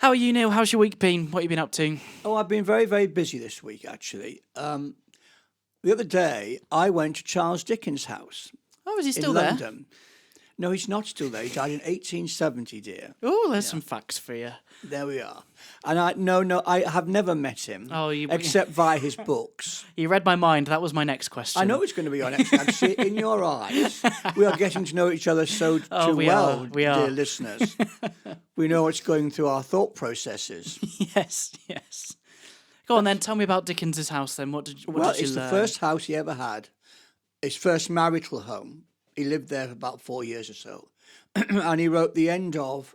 How are you, Neil? How's your week been? What have you been up to? Oh, I've been very, very busy this week, actually. The other day, I went to Charles Dickens' house Oh, is he in still there? London. No, he's not still there. He died in 1870, dear. Oh, there's some facts for you. There we are. And I have never met him, Oh, except via his books. You read my mind. That was my next question. I know it's going to be your next. I can see it in your eyes. We are getting to know each other so too well, dear listeners. We know what's going through our thought processes. Yes. Go on then. Tell me about Dickens's house then. What did you learn? It's the first house he ever had. His first marital home. He lived there for about 4 years or so. And he wrote the end of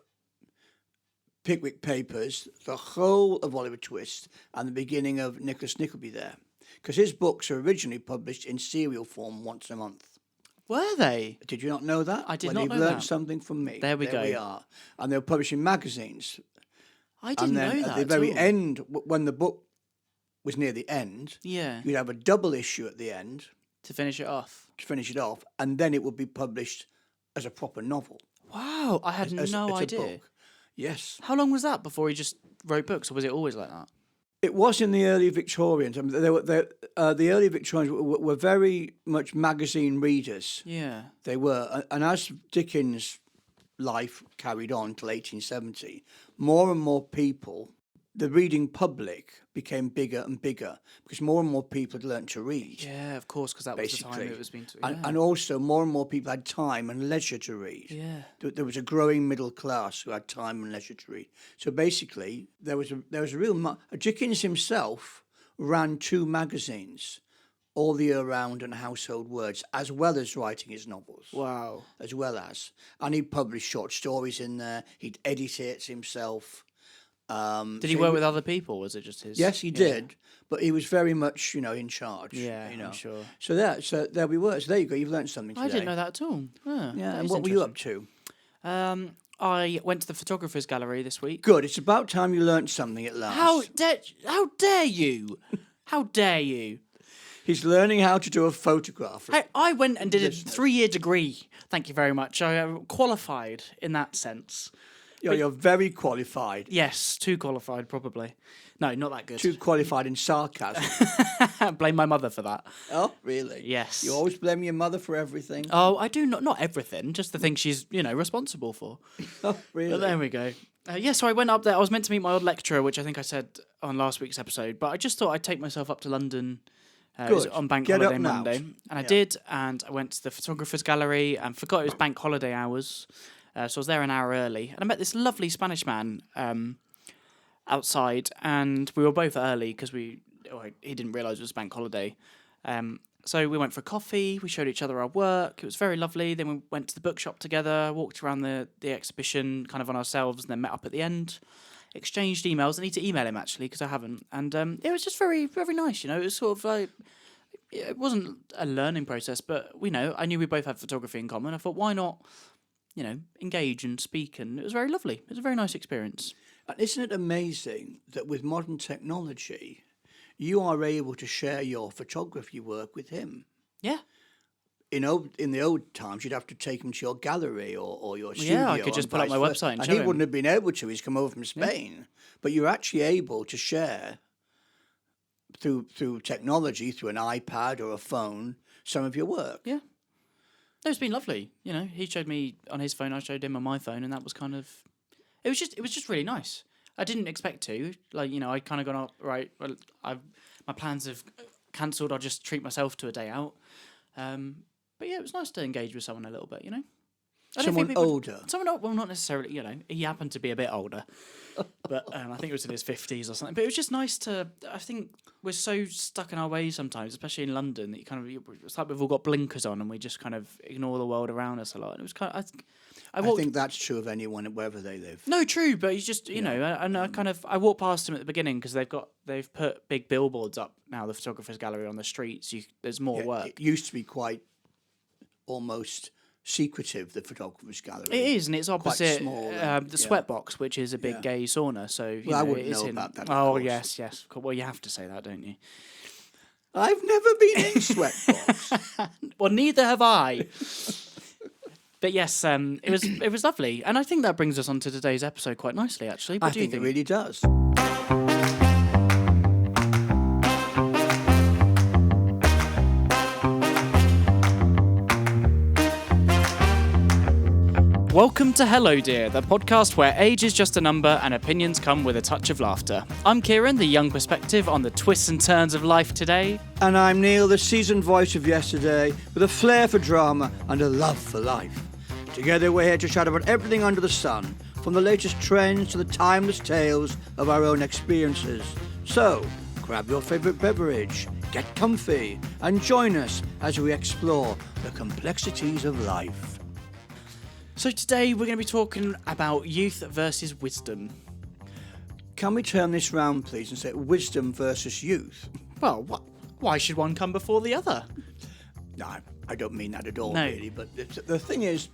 Pickwick Papers, the whole of Oliver Twist, and the beginning of Nicholas Nickleby there. Because his books were originally published in serial form once a month. Were they? Did you not know that? I did not know you've learned that. something from me. There we go. We are. And they were published in magazines. I didn't know that at the very all. end, when the book was near the end, Yeah. you'd have a double issue at the end To finish it off. to finish it off, and then it would be published as a proper novel. Wow, I had As no it's a idea. book. Yes. How long was that before he just wrote books, or was it always like that? It was in the early Victorians. I mean, the early Victorians were very much magazine readers. Yeah. They were. And as Dickens' life carried on till 1870, more and more people, the reading public became bigger and bigger because more and more people had learnt to read. Yeah, of course, because that was the time Basically. it was being. And also more and more people had time and leisure to read. Yeah. There was a growing middle class who had time and leisure to read. So basically, there was a real... Dickens himself ran 2 magazines, all the year round and Household Words, as well as writing his novels. Wow. As well as. And he published short stories in there. He'd edit it himself. Did he work with other people? Was it just his? Yes, he did. But he was very much, in charge. Yeah, you know. I'm sure. So there we were. So there you go. You've learned something today. I didn't know that at all. Yeah, that and is what were you up to? interesting. I went to the photographers gallery this week. Good. It's about time you learnt something at last. How dare you? How dare you? He's learning how to do a photograph. I went and did a 3-year degree. Thank you very much. I qualified in that sense. You're very qualified. Yes, too qualified probably. No, not that good. Too qualified in sarcasm. Blame my mother for that. Oh, really? Yes. You always blame your mother for everything? Oh, I do not everything, just the things she's responsible for. Oh, really? But there we go. So I went up there. I was meant to meet my old lecturer, which I think I said on last week's episode, but I just thought I'd take myself up to London. It was Good. on bank Get holiday up now. Monday, and I did. And I went to the photographers gallery and forgot it was bank holiday hours. So I was there an hour early, and I met this lovely Spanish man outside, and we were both early because he didn't realise it was bank holiday. So we went for a coffee, we showed each other our work, it was very lovely. Then we went to the bookshop together, walked around the exhibition kind of on ourselves, and then met up at the end, exchanged emails. I need to email him actually because I haven't. And it was just very, very nice, It was sort of like, it wasn't a learning process, but I knew we both had photography in common. I thought, why not, engage and speak, and it was very lovely. It was a very nice experience. And isn't it amazing that with modern technology, you are able to share your photography work with him? Yeah. In the old times, you'd have to take him to your gallery or your studio. Yeah, I could just put up my website and show he him. wouldn't have been able to. He's come over from Spain. But you're actually able to share through technology, through an iPad or a phone, some of your work. Yeah. No, it's been lovely. He showed me on his phone, I showed him on my phone, and that was kind of... It was just really nice. I didn't expect to. I kind of gone, right, well, my plans have cancelled, I'll just treat myself to a day out. But yeah, it was nice to engage with someone a little bit, Someone older. Well, not necessarily, he happened to be a bit older. But I think it was in his 50s or something. But it was just nice to, I think we're so stuck in our ways sometimes, especially in London, that it's like we've all got blinkers on and we just kind of ignore the world around us a lot. And it was kind of, I think that's true of anyone wherever they live. No, true, but he's just, and I walked past him at the beginning because they've put big billboards up now, the photographers gallery on the streets. There's more work. It used to be quite almost secretive, the photographer's gallery. It is, and it's opposite small, the Sweatbox, which is a big gay sauna. So I wouldn't know about that. Oh yes. Well, you have to say that, don't you? I've never been in Sweatbox. Well, neither have I. But yes, it was lovely, and I think that brings us on to today's episode quite nicely. Actually, what I do you think think? it really does. Welcome to Hello Dear, the podcast where age is just a number and opinions come with a touch of laughter. I'm Kieran, the young perspective on the twists and turns of life today. And I'm Neil, the seasoned voice of yesterday, with a flair for drama and a love for life. Together we're here to chat about everything under the sun, from the latest trends to the timeless tales of our own experiences. So, grab your favourite beverage, get comfy, and join us as we explore the complexities of life. So today we're going to be talking about youth versus wisdom. Can we turn this round, please, and say wisdom versus youth? Well, why should one come before the other? No, I don't mean that at all, No. really. But the thing is,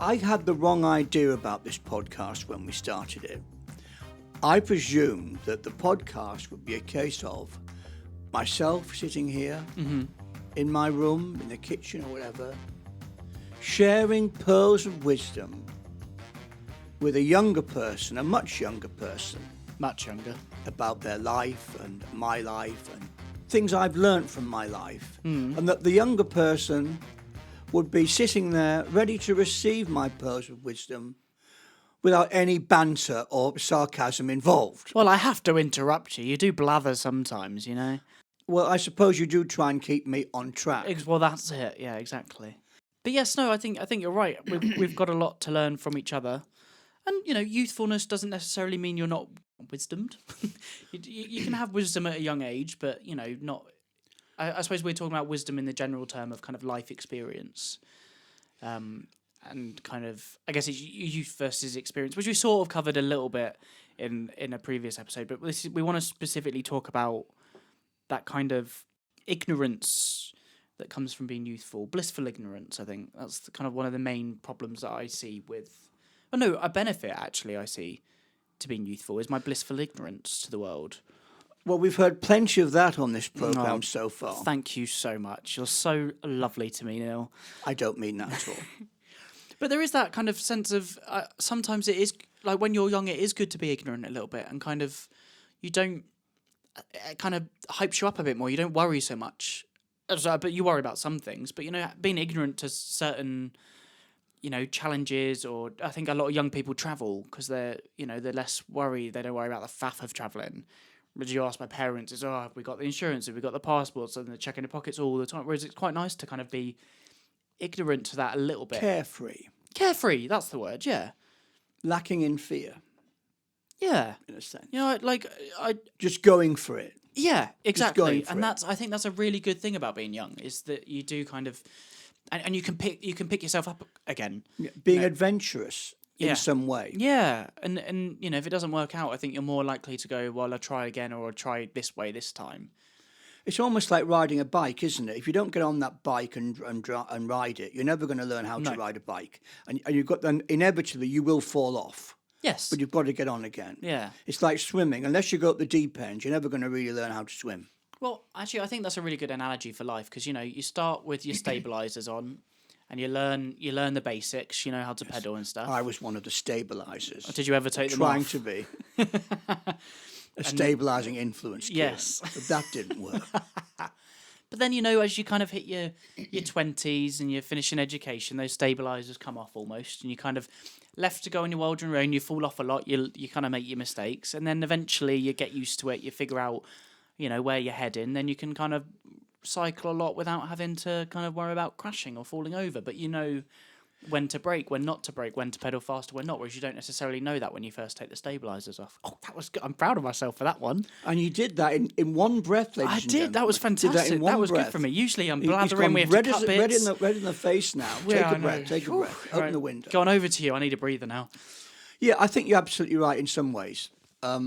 I had the wrong idea about this podcast when we started it. I presumed that the podcast would be a case of myself sitting here in my room, in the kitchen or whatever, sharing pearls of wisdom with a younger person, a much younger person, Much younger. about their life and my life and things I've learnt from my life. And that the younger person would be sitting there ready to receive my pearls of wisdom without any banter or sarcasm involved. Well, I have to interrupt you. You do blather sometimes, you know. Well, I suppose you do try and keep me on track. Well, that's it. Yeah, exactly. But yes, no, I think you're right. We've got a lot to learn from each other, and you know, youthfulness doesn't necessarily mean you're not wisdomed. you can have wisdom at a young age, but you know, not. I suppose we're talking about wisdom in the general term of kind of life experience, and kind of I guess it's youth versus experience, which we sort of covered a little bit in a previous episode. But we want to specifically talk about that kind of ignorance that comes from being youthful, blissful ignorance. I think that's kind of one of the main problems that I see with, a benefit actually I see to being youthful is my blissful ignorance to the world. Well, we've heard plenty of that on this programme Oh, so far. Thank you so much. You're so lovely to me, Neil. I don't mean that at all. But there is that kind of sense of sometimes it is like when you're young, it is good to be ignorant a little bit and kind of you don't. It kind of hypes you up a bit more. You don't worry so much. But you worry about some things. But, you know, being ignorant to certain, you know, challenges, or I think a lot of young people travel because they're less worried. They don't worry about the faff of travelling. But you ask my parents, have we got the insurance? Have we got the passports? And they're checking the pockets all the time. Whereas it's quite nice to kind of be ignorant to that a little bit. Carefree. Carefree, that's the word, yeah. Lacking in fear, Yeah. in a sense. You know, Just going for it. Yeah, exactly. going for And it. I think that's a really good thing about being young is that you do kind of, and you can pick yourself up again. Being adventurous in some way. Yeah, and you know if it doesn't work out, I think you're more likely to go, well, I'll try again, or I'll try this way this time. It's almost like riding a bike, isn't it? If you don't get on that bike and ride it, you're never going to learn how to ride a bike, and you've got then inevitably you will fall off. Yes. But you've got to get on again. Yeah. It's like swimming. Unless you go up the deep end, you're never going to really learn how to swim. Well, actually, I think that's a really good analogy for life because you know you start with your stabilizers on, and you learn the basics. You know how to pedal and stuff. I was one of the stabilizers. Did you ever take them Trying off? to be a stabilizing influence. Yes. But that didn't work. But then, you know, as you kind of hit your 20s and you're finishing education, those stabilisers come off almost, and you kind of left to go on your world on your own, you fall off a lot, you kind of make your mistakes, and then eventually you get used to it, you figure out, you know, where you're heading, then you can kind of cycle a lot without having to kind of worry about crashing or falling over. But you know when to brake, when not to brake, when to pedal faster, when not, whereas you don't necessarily know that when you first take the stabilisers off. Oh, that was good. I'm proud of myself for that one. And you did that in one breath, ladies I and did. gentlemen. That was fantastic. That was good for me. Usually I'm blathering, we have to cut bits. Red in the face now. Yeah, Take a breath. Take a breath. Open the window. Go on over to you. I need a breather now. Yeah, I think you're absolutely right in some ways. I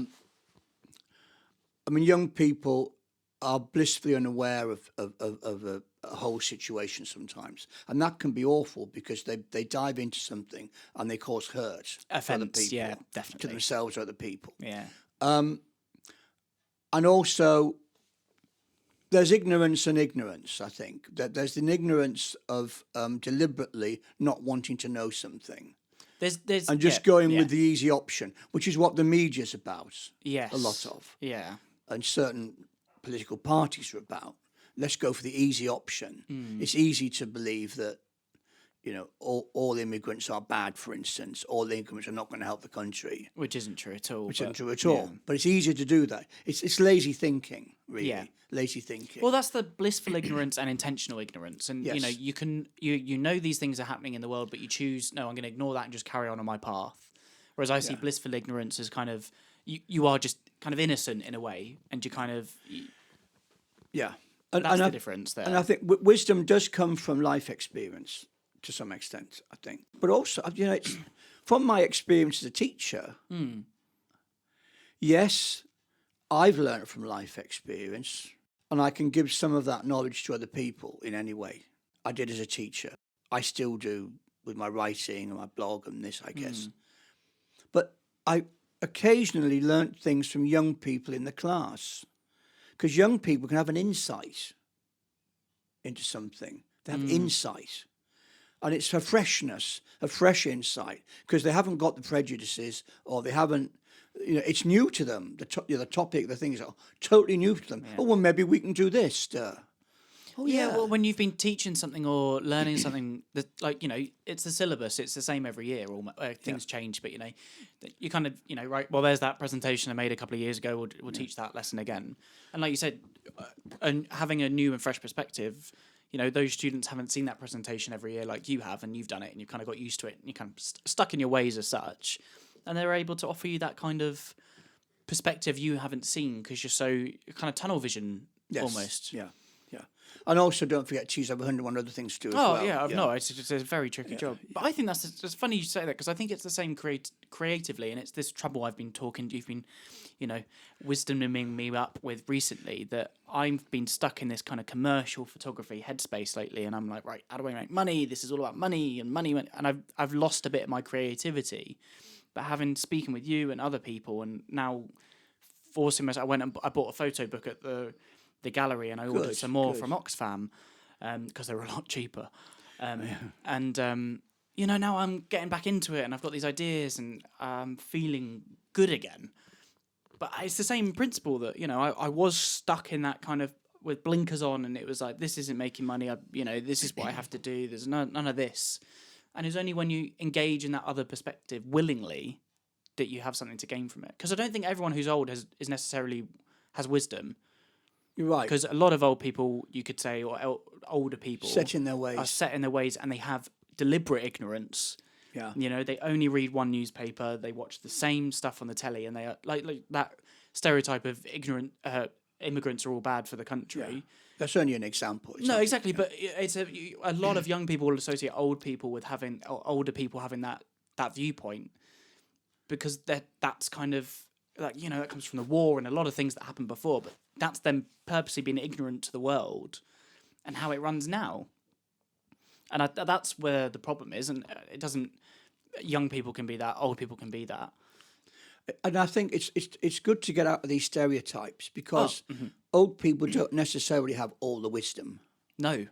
mean, young people are blissfully unaware of a whole situation sometimes, and that can be awful because they dive into something and they cause hurt to other Offence, people, yeah, to there's ignorance and ignorance. I think that there's an ignorance of deliberately not wanting to know something There's and just going with the easy option, which is what the media's about. yes, a lot of, yeah. and certain political parties are about. Let's go for the easy option. It's easy to believe that, all immigrants are bad, for instance. All immigrants are not going to help the country. Which isn't true at all. Which isn't true at all. But it's easier to do that. It's lazy thinking, really. Yeah. Lazy thinking. Well, that's the blissful ignorance and intentional ignorance. And, Yes. you know these things are happening in the world, but you choose, no, I'm going to ignore that and just carry on my path. Whereas I see blissful ignorance as kind of, you are just kind of innocent in a way. And you kind of, yeah. that's the difference there. And I think wisdom does come from life experience to some extent, I think. But also, it's, from my experience as a teacher, yes, I've learned from life experience, and I can give some of that knowledge to other people in any way. I did as a teacher. I still do with my writing and my blog and this, I guess. But I occasionally learnt things from young people in the class, because young people can have an insight into something. They have insight. And it's a freshness, a fresh insight, because they haven't got the prejudices, or they haven't, it's new to them. The topic, the things are totally new to them. Yeah. Oh, well, maybe we can do this. Oh, yeah. Well, when you've been teaching something or learning something that, it's the syllabus, it's the same every year. Things change, but, you kind of, right, well, there's that presentation I made a couple of years ago. We'll teach that lesson again. And like you said, and having a new and fresh perspective, those students haven't seen that presentation every year like you have, and you've done it, and you've kind of got used to it, and you're kind of stuck in your ways as such. And they're able to offer you that kind of perspective you haven't seen because you're so kind of tunnel vision almost. Yeah. And also, don't forget, cheese have 101 other things to do as well. Oh, yeah, no, it's a very tricky job. But I think it's funny you say that, because I think it's the same creatively, and it's this trouble you've been, wisdoming me up with recently, that I've been stuck in this kind of commercial photography headspace lately, and I'm like, right, how do I make money? This is all about money, and I've lost a bit of my creativity. But speaking with you and other people, and now forcing myself, I went and I bought a photo book at the gallery, and I ordered some more from Oxfam because they were a lot cheaper. And now I'm getting back into it, and I've got these ideas, and I'm feeling good again. But it's the same principle that I was stuck in that kind of with blinkers on, and it was like, this isn't making money. This is what I have to do. There's none of this. And it's only when you engage in that other perspective willingly that you have something to gain from it. Because I don't think everyone who's old has wisdom. You're right. Because a lot of old people, you could say, or older people, set in their ways, are set in their ways, and they have deliberate ignorance. Yeah. They only read one newspaper, they watch the same stuff on the telly, and they are like that stereotype of ignorant immigrants are all bad for the country. Yeah. That's only an example. No, exactly, but it's a lot of young people will associate older people having that viewpoint, because that's kind of like, that comes from the war and a lot of things that happened before, but that's them purposely being ignorant to the world and how it runs now. And that's where the problem is, and it doesn't. Young people can be that, old people can be that. And I think it's good to get out of these stereotypes, because old people don't necessarily have all the wisdom. No. I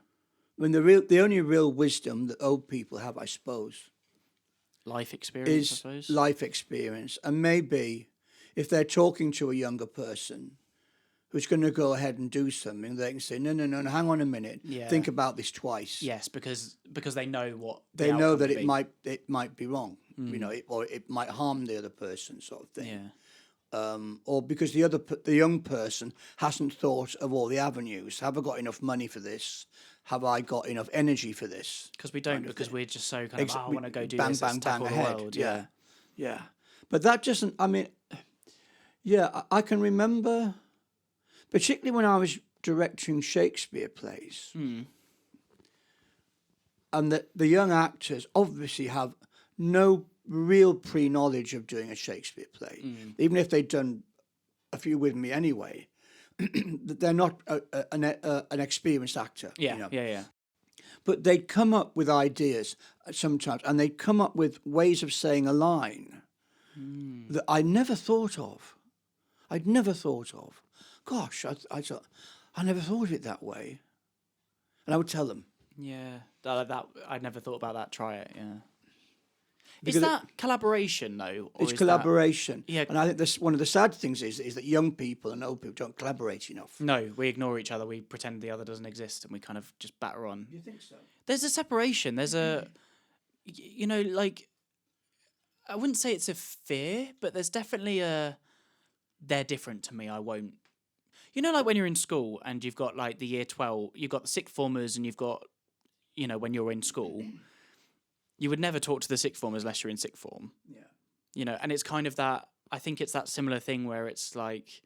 mean, the only real wisdom that old people have, I suppose, life experience. I suppose life experience, and maybe if they're talking to a younger person who's going to go ahead and do something, they can say, no, hang on a minute, think about this twice. Yes, because they know what they know that it might be wrong, or it might harm the other person, sort of thing. Yeah. Or because the young person hasn't thought of all the avenues. Have I got enough money for this? Have I got enough energy for this? Because we don't, because we're just so kind of, I want to go do bang, this, bang, bang ahead. The world. Yeah. But that doesn't. I mean, I can remember, particularly when I was directing Shakespeare plays, and that the young actors obviously have no real pre-knowledge of doing a Shakespeare play, even if they'd done a few with me anyway. They're not an experienced actor. Yeah. But they'd come up with ideas sometimes, and they'd come up with ways of saying a line that I'd never thought of. Gosh, I thought, I never thought of it that way. And I would tell them. Yeah, that I never thought about that. Try it. Yeah. Because Is that collaboration though? Or it's is collaboration. Yeah. And I think this one of the sad things is that young people and old people don't collaborate enough. No, we ignore each other. We pretend the other doesn't exist, and we kind of just batter on. You think so? There's a separation. There's a, like, I wouldn't say it's a fear, but there's definitely a, they're different to me. I won't. Like when you're in school and you've got like the year 12, you've got the sixth formers, and you've got, when you're in school, you would never talk to the sixth formers unless you're in sixth form. Yeah. And it's kind of that. I think it's that similar thing where it's like,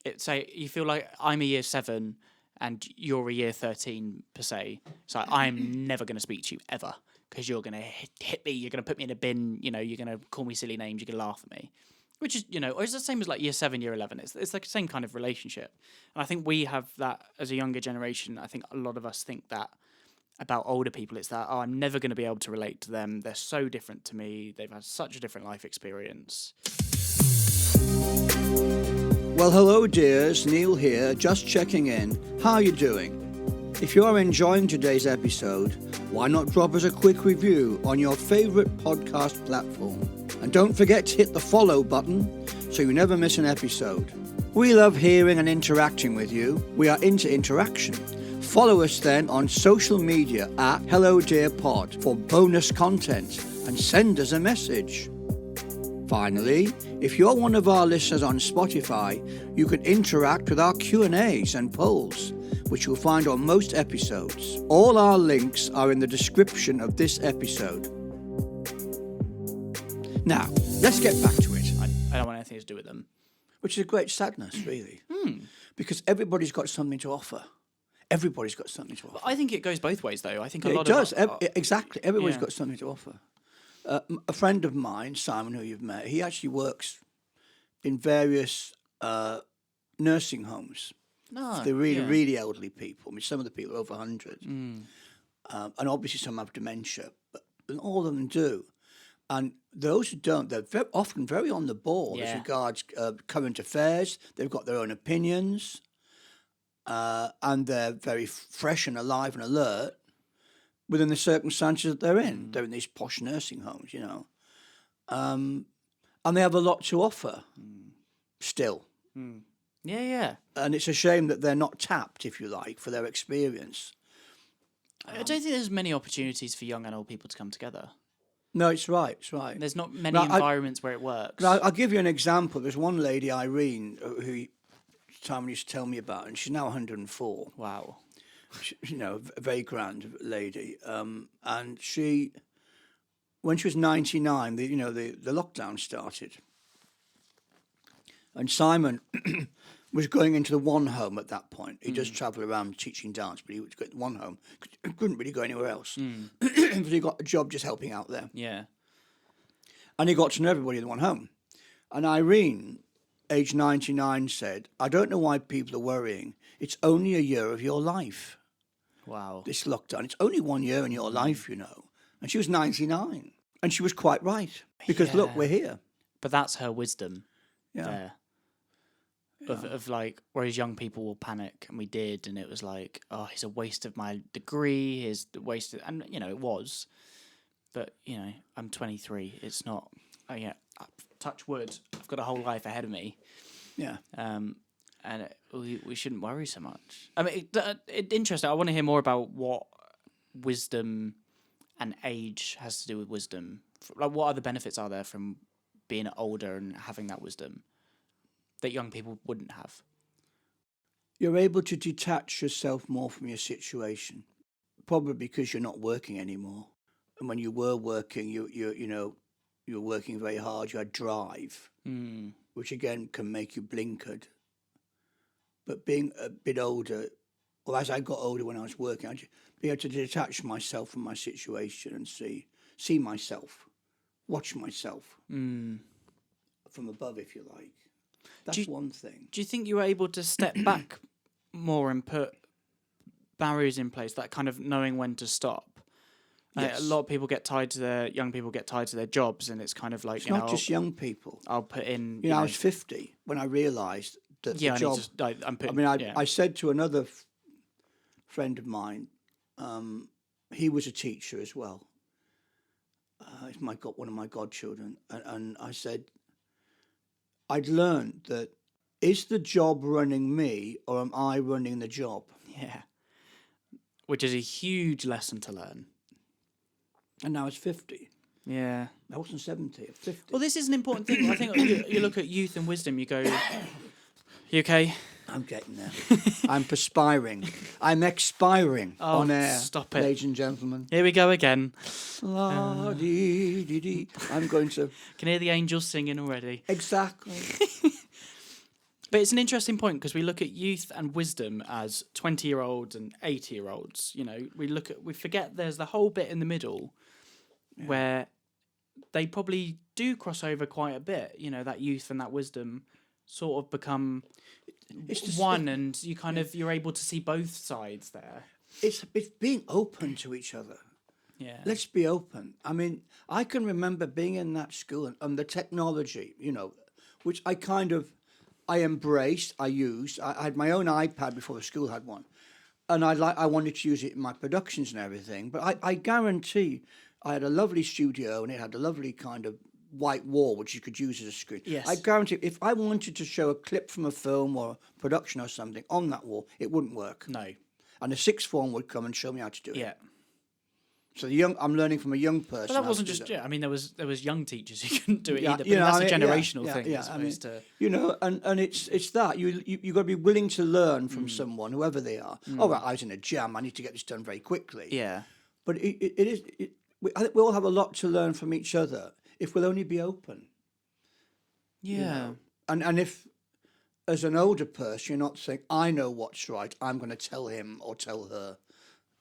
you feel like I'm a year 7 and you're a year 13 per se. So I'm never going to speak to you ever because you're going to hit me. You're going to put me in a bin. You're going to call me silly names. You're going to laugh at me, which is, or it's the same as like year 7, year 11. It's like the same kind of relationship. And I think we have that as a younger generation. I think a lot of us think that about older people. It's that, I'm never going to be able to relate to them. They're so different to me. They've had such a different life experience. Well, hello, dears. Neil here, just checking in. How are you doing? If you are enjoying today's episode, why not drop us a quick review on your favourite podcast platform? And don't forget to hit the follow button so you never miss an episode. We love hearing and interacting with you. We are into interaction. Follow us then on social media at Hello Dear Pod for bonus content and send us a message. Finally, if you're one of our listeners on Spotify, you can interact with our Q&As and polls, which you'll find on most episodes. All our links are in the description of this episode. Now, let's get back to it. I don't want anything to do with them. Which is a great sadness, really. Because everybody's got something to offer. Everybody's got something to offer. I think it goes both ways, though. I think It a lot does. of Exactly. Everybody's Yeah. got something to offer. A friend of mine, Simon, who you've met, he actually works in various nursing homes. No, They're really, yeah. really elderly people. I mean, some of the people are over 100. And obviously some have dementia, but all of them do. And those who don't, they're often very on the ball as Yeah. regards current affairs. They've got their own opinions. And they're very fresh and alive and alert within the circumstances that they're in. They're in these posh nursing homes, and they have a lot to offer still. Yeah. And it's a shame that they're not tapped, if you like, for their experience. I don't think there's many opportunities for young and old people to come together. No, it's right. It's right. There's not many Now, environments where it works. I'll give you an example. There's one lady, Irene, who Simon used to tell me about, and she's now 104. Wow. A very grand lady. And she, when she was 99, the lockdown started. And Simon was going into the one home at that point. He just travelled around teaching dance, but he was going to one home. He couldn't really go anywhere else. But he got a job just helping out there. Yeah. And he got to know everybody in the one home. And Irene, age 99, said, I don't know why people are worrying. It's only a year of your life. Wow. This lockdown. It's only 1 year in your life, And she was 99. And she was quite right. Because look, Yeah. we're here. But that's her wisdom Yeah. there. Of like, whereas young people will panic, and we did, and it was like, oh, it's a waste of my degree, it's a waste of, and it was. But, I'm 23. It's not, touch wood, I've got a whole life ahead of me. Yeah. And we shouldn't worry so much. I mean, it's interesting. I want to hear more about what wisdom and age has to do with wisdom. Like, what other benefits are there from being older and having that wisdom that young people wouldn't have? You're able to detach yourself more from your situation, probably because you're not working anymore. And when you were working, you were working very hard. You had drive, which again can make you blinkered. But being a bit older, or as I got older when I was working, I'd be able to detach myself from my situation and see myself, watch myself from above, if you like. That's one thing. Do you think you were able to step back more and put barriers in place, that kind of knowing when to stop? Yes. A lot of young people get tied to their jobs, and it's kind of like, It's not just young people. I'll put in. I was 50 when I realised that Yeah, the I job. need to. I'm I putting. mean, yeah. I said to another friend of mine, he was a teacher as well. He's one of my godchildren, and I said, I'd learned that is the job running me or am I running the job? Yeah. Which is a huge lesson to learn. And now it's 50. Yeah. I wasn't 70, I'm 50. Well, this is an important thing. I think you look at youth and wisdom. You go, you okay? I'm getting there. I'm perspiring. I'm expiring on air. Stop it. Ladies and gentlemen. Here we go again. La-dee-dee-dee. I'm going to... Can hear the angels singing already. Exactly. But it's an interesting point because we look at youth and wisdom as 20-year-olds and 80-year-olds. You know, we forget there's the whole bit in the middle where they probably do cross over quite a bit. You know, that youth and that wisdom sort of become one, and you kind of you're able to see both sides there. It's being open to each other. Yeah. Let's be open. I mean, I can remember being in that school and the technology, you know, which I embraced, I used. I had my own iPad before the school had one. And I wanted to use it in my productions and everything. But I guarantee I had a lovely studio and it had a lovely kind of white wall which you could use as a screen. Yes. I guarantee if I wanted to show a clip from a film or a production or something on that wall, it wouldn't work. No. And the sixth form would come and show me how to do it. Yeah. So I'm learning from a young person. But that wasn't just. Yeah, I mean, there was young teachers who couldn't do it either. But that's a generational thing, as opposed to. You know, and it's that you got to be willing to learn from someone, whoever they are. Oh, right, I was in a jam. I need to get this done very quickly. Yeah. But I think we all have a lot to learn from each other if we'll only be open. Yeah. You know? And if, as an older person, you're not saying, I know what's right, I'm going to tell him or tell her,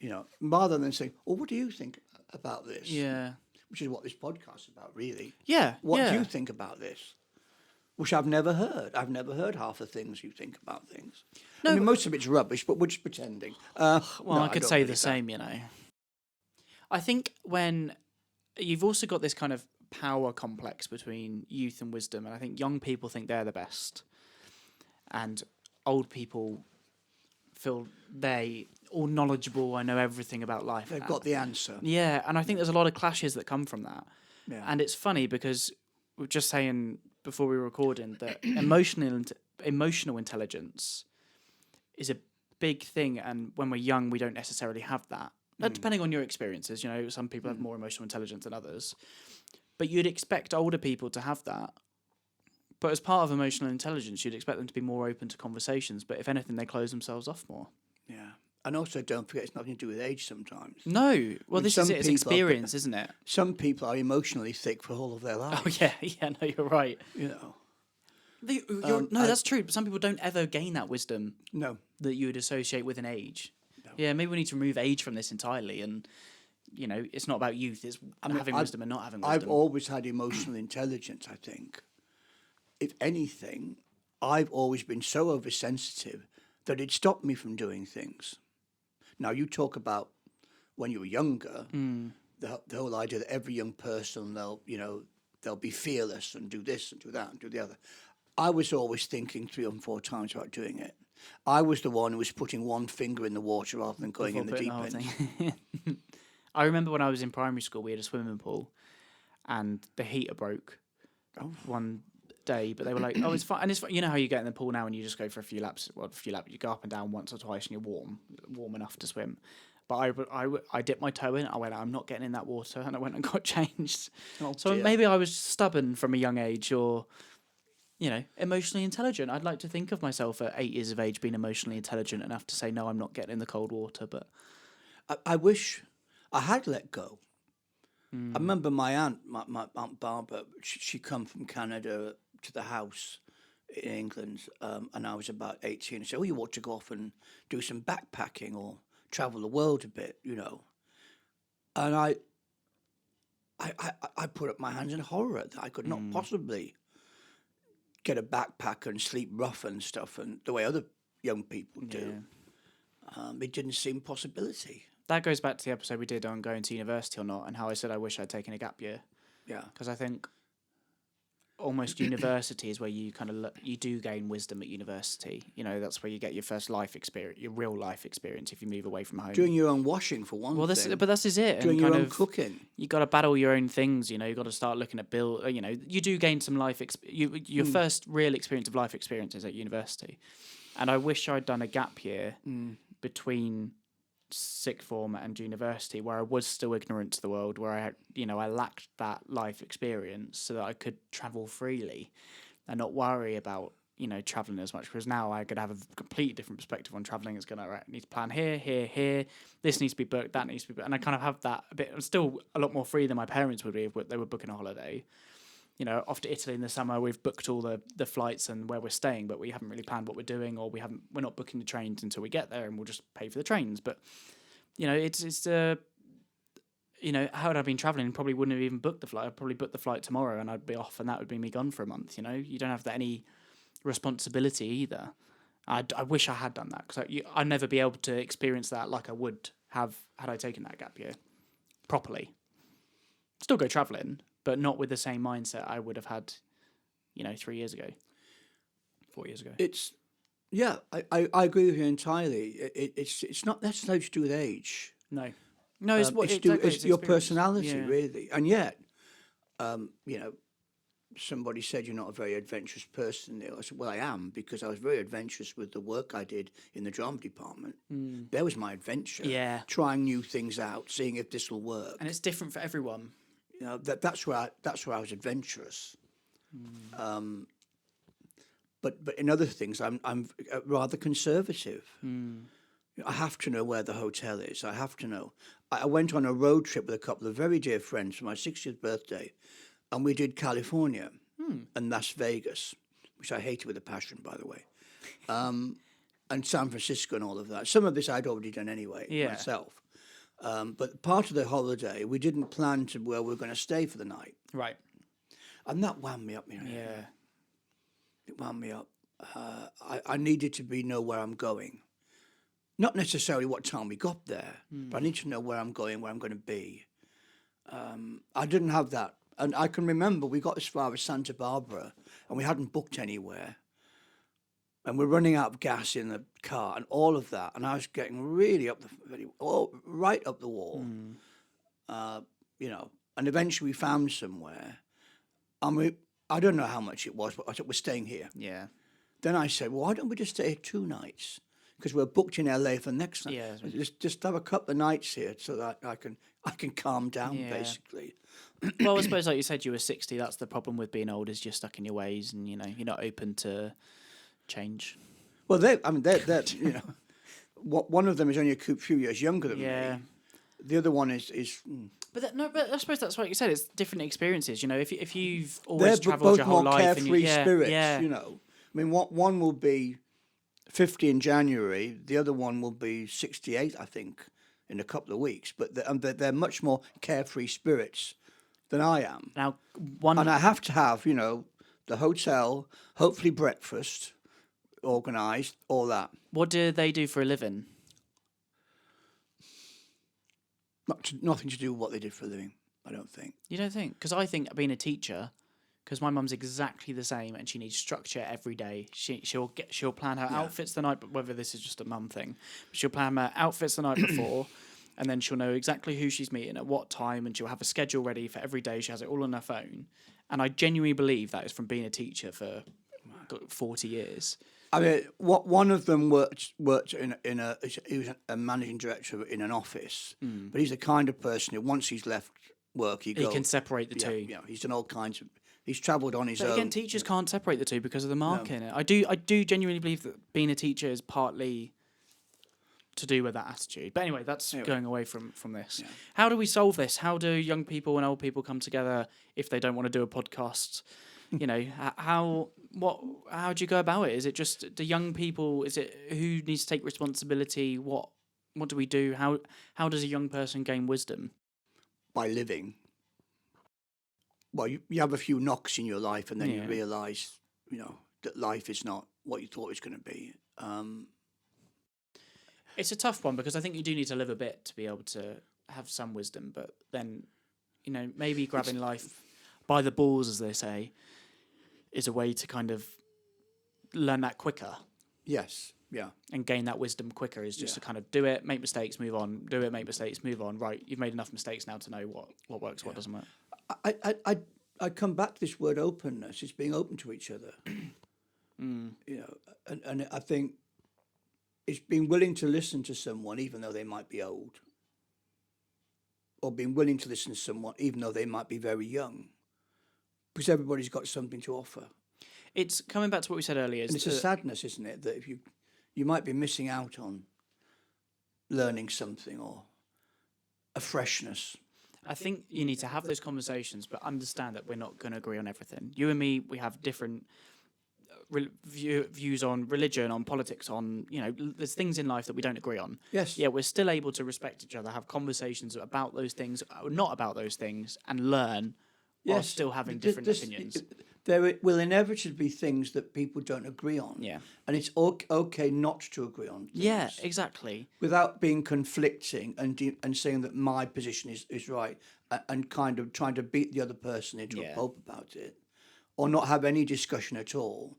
you know, rather than saying, well, what do you think about this? Yeah. Which is what this podcast is about, really. Yeah. What do you think about this? Which I've never heard. I've never heard half the things you think about things. No, I mean, most of it's rubbish, but we're just pretending. Well, no, I could don't say believe the that. same, you know. I think when you've also got this kind of power complex between youth and wisdom, and I think young people think they're the best, and old people feel they all knowledgeable. I know everything about life. They've got the answer. Yeah, and I think there's a lot of clashes that come from that. Yeah. And it's funny because we were just saying before we were recording that emotional intelligence is a big thing, and when we're young, we don't necessarily have that. Depending on your experiences, you know, some people have more emotional intelligence than others. But you'd expect older people to have that. But as part of emotional intelligence, you'd expect them to be more open to conversations. But if anything, they close themselves off more. Yeah. And also, don't forget, it's nothing to do with age sometimes. No. Well, this is some it. It's people experience, isn't it? Some people are emotionally thick for all of their lives. Oh, yeah. Yeah, no, you're right. You know. No, that's true. But some people don't ever gain that wisdom No. that you would associate with an age. No. Yeah, maybe we need to remove age from this entirely. And, you know, it's not about youth. It's having wisdom and not having wisdom. I've always had emotional intelligence, I think. If anything, I've always been so oversensitive that it stopped me from doing things. Now, you talk about when you were younger, the whole idea that every young person, they'll be fearless and do this and do that and do the other. I was always thinking 3 or 4 times about doing it. I was the one who was putting one finger in the water rather than going in the deep end. I remember when I was in primary school, we had a swimming pool, and the heater broke one day. But they were like, "Oh, it's fine." And it's you know how you get in the pool now and you just go for a few laps. Well, you go up and down once or twice, and you're warm enough to swim. But I dipped my toe in. I went, I'm not getting in that water, and I went and got changed. Oh, so dear. maybe I was stubborn from a young age, or emotionally intelligent. I'd like to think of myself at 8 years of age being emotionally intelligent enough to say, no, I'm not getting in the cold water. But I wish I had let go. I remember my aunt, my Aunt Barbara, she come from Canada to the house in England, and I was about 18. And said, you ought to go off and do some backpacking or travel the world a bit, you know. And I put up my hands in horror that I could not possibly get a backpack and sleep rough and stuff, and the way other young people do. It didn't seem a possibility. That goes back to the episode we did on going to university or not, and how I said I wish I'd taken a gap year. Yeah. Because I think almost university is where you kind of you do gain wisdom at university. You know, that's where you get your first life experience, your real life experience if you move away from home. Doing your own washing for one thing. But this is it. Doing and your kind own of, cooking. You got to battle your own things. You know, you got to start looking at you know, you do gain some life. Your first real experience of life experiences at university, and I wish I'd done a gap year between sixth form and university where I was still ignorant to the world, where I lacked that life experience so that I could travel freely and not worry about, traveling as much, because now I could have a completely different perspective on traveling. It's going to need to plan here, this needs to be booked, that needs to be booked, and I kind of have that a bit. I'm still a lot more free than my parents would be if they were booking a holiday. Off to Italy in the summer, we've booked all the flights and where we're staying, but we haven't really planned what we're doing, or we're not booking the trains until we get there, and we'll just pay for the trains. But it's had I been traveling, probably wouldn't have even booked the flight. I'd probably book the flight tomorrow, and I'd be off, and that would be me gone for a month. You don't have any responsibility either. I wish I had done that, because I'd never be able to experience that like I would have had I taken that gap year properly. Still go traveling, but not with the same mindset I would have had, 3 years ago, 4 years ago. I agree with you entirely. It's not necessarily to do with age. No, it's your personality, Yeah. really. And yet, somebody said you're not a very adventurous person, Neil. I said, well, I am, because I was very adventurous with the work I did in the drama department. There was my adventure. Yeah. Trying new things out, seeing if this will work. And it's different for everyone. That's where I was adventurous. But in other things, I'm rather conservative. I have to know where the hotel is. I have to know. I went on a road trip with a couple of very dear friends for my 60th birthday, and we did California and Las Vegas, which I hated with a passion, by the way, and San Francisco and all of that. Some of this I'd already done anyway myself. But part of the holiday, we didn't plan to where we were going to stay for the night. Right. And that wound me up. Yeah. It wound me up. I needed to know where I'm going. Not necessarily what time we got there, but I need to know where I'm going, where I'm going to be. I didn't have that. And I can remember we got as far as Santa Barbara, and we hadn't booked anywhere. And we're running out of gas in the car and all of that. And I was getting really right up the wall, And eventually we found somewhere. And I don't know how much it was, but I said, we're staying here. Yeah. Then I said, well, why don't we just stay 2 nights? Because we're booked in LA for next night. Yeah. Just have a couple of nights here so that I can calm down, basically. Well, I suppose, like you said, you were 60. That's the problem with being old, is you're stuck in your ways, and you're not open to change. Well, they're one of them is only a few years younger than me. The other one is. But I suppose that's what you said. It's different experiences. If you've always travelled your whole both more life, carefree spirits. Yeah. I mean, one will be 50 in January. The other one will be 68, I think, in a couple of weeks. But they're much more carefree spirits than I am. Now, and I have to have, the hotel, hopefully breakfast, organised, all that. What do they do for a living? Nothing to do with what they did for a living, I don't think. You don't think? Because I think being a teacher, because my mum's exactly the same, and she needs structure every day. She'll plan her outfits the night, but whether this is just a mum thing, she'll plan her outfits the night before, and then she'll know exactly who she's meeting at what time, and she'll have a schedule ready for every day. She has it all on her phone, and I genuinely believe that is from being a teacher for 40 years. I mean, one of them worked he was a managing director in an office, but he's the kind of person who, once he's left work, he can separate the two. Yeah, he's done all kinds of. He's travelled on his own. Again, teachers can't separate the two because of the market. No. I do genuinely believe that being a teacher is partly to do with that attitude. But anyway, that's going away from this. Yeah. How do we solve this? How do young people and old people come together if they don't want to do a podcast? How do you go about it? Is it just the young people? Is it who needs to take responsibility? What do we do? How does a young person gain wisdom? By living. Well, you have a few knocks in your life, and then you realise, that life is not what you thought it was going to be. It's a tough one, because I think you do need to live a bit to be able to have some wisdom. But then, maybe grabbing life by the balls, as they say, is a way to kind of learn that quicker Yes. Yeah. and gain that wisdom quicker, is just Yeah. to kind of do it, make mistakes, move on, do it, make mistakes, move on. Right, you've made enough mistakes now to know what works, what doesn't work. I come back to this word openness. It's being open to each other. You know, and I think it's being willing to listen to someone even though they might be old, or being willing to listen to someone even though they might be very young, because everybody's got something to offer. It's coming back to what we said earlier. And it's a sadness, isn't it, that if you might be missing out on learning something or a freshness. I think you need to have those conversations, but understand that we're not going to agree on everything. You and me, we have different views on religion, on politics, on, there's things in life that we don't agree on. Yes. Yeah, we're still able to respect each other, have conversations about those things, not about those things, and learn while still having different opinions. There will inevitably be things that people don't agree on. Yeah. And it's okay not to agree on things. Yeah, exactly. Without being conflicting and saying that my position is right, and kind of trying to beat the other person into a pulp about it, or not have any discussion at all.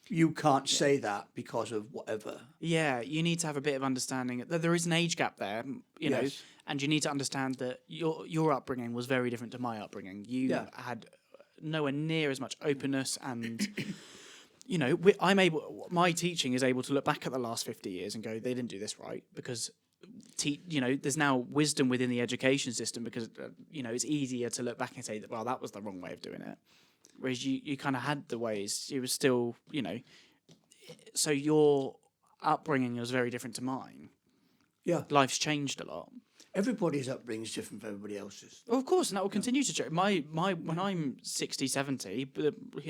You can't say that because of whatever. Yeah, you need to have a bit of understanding that there is an age gap there, know, and you need to understand that your upbringing was very different to my upbringing. You had nowhere near as much openness, and my teaching is able to look back at the last 50 years and go, they didn't do this right, because there's now wisdom within the education system, because it's easier to look back and say that, well, that was the wrong way of doing it. Whereas you kind of had the ways, you were still, so your upbringing was very different to mine. Yeah. Life's changed a lot. Everybody's upbringing is different from everybody else's. Well, of course, and that will continue to change. My when I'm 60, 70,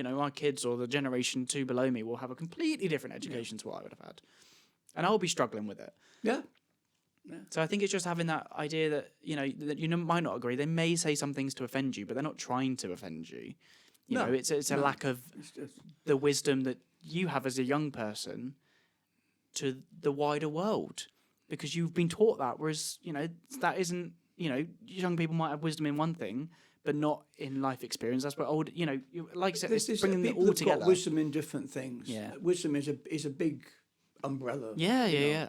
my kids or the generation 2 below me will have a completely different education to what I would have had. And I'll be struggling with it. Yeah. So I think it's just having that idea that, that you might not agree. They may say some things to offend you, but they're not trying to offend you. It's a lack of the wisdom that you have as a young person to the wider world, because you've been taught that, whereas, that isn't, young people might have wisdom in one thing, but not in life experience. That's what old, like I said, it's bringing it all together. Got wisdom in different things. Yeah. Wisdom is a big umbrella. Yeah.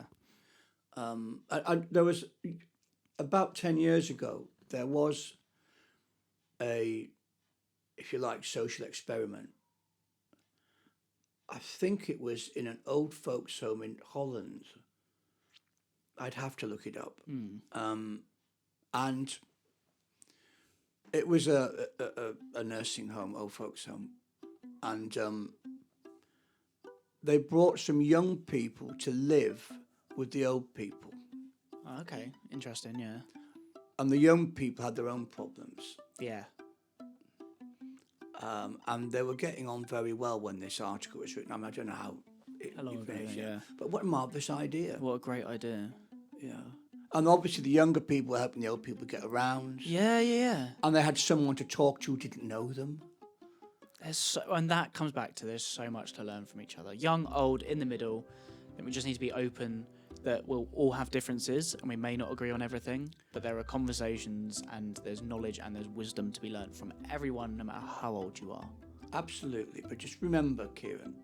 There was, about 10 years ago, there was a, if you like, social experiment. I think it was in an old folks' home in Holland. I'd have to look it up. And it was a nursing home, old folks' home. And they brought some young people to live with the old people. Oh, okay, interesting, yeah. And the young people had their own problems. Yeah. And they were getting on very well when this article was written. I mean, I don't know how long ago, finished, yeah. But what a marvellous idea. What a great idea. Yeah. And obviously the younger people were helping the old people get around. Yeah. And they had someone to talk to who didn't know them. And that comes back to there's so much to learn from each other. Young, old, in the middle. And we just need to be open that we'll all have differences and we may not agree on everything, but there are conversations and there's knowledge and there's wisdom to be learned from everyone, no matter how old you are. Absolutely. But just remember, Kieran,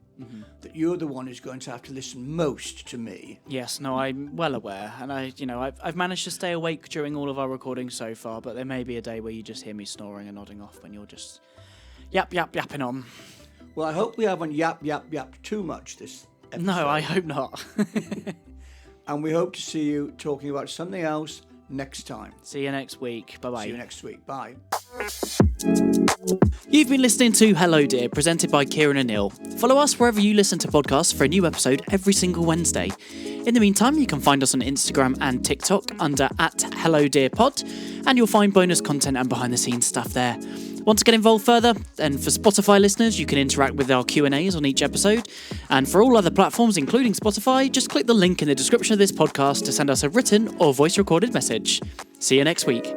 that you're the one who's going to have to listen most to me. Yes, no, I'm well aware. And I've managed to stay awake during all of our recordings so far, but there may be a day where you just hear me snoring and nodding off when you're just yapping on. Well, I hope we haven't yapped too much this episode. No, I hope not. And we hope to see you talking about something else next time. See you next week. Bye-bye. See you next week. Bye. You've been listening to Hello Dear, presented by Kieran and Neil. Follow us wherever you listen to podcasts for a new episode every single Wednesday. In the meantime, you can find us on Instagram and TikTok under @HelloDearPod, and you'll find bonus content and behind-the-scenes stuff there. Want to get involved further? Then for Spotify listeners, you can interact with our Q&As on each episode. And for all other platforms, including Spotify, just click the link in the description of this podcast to send us a written or voice-recorded message. See you next week.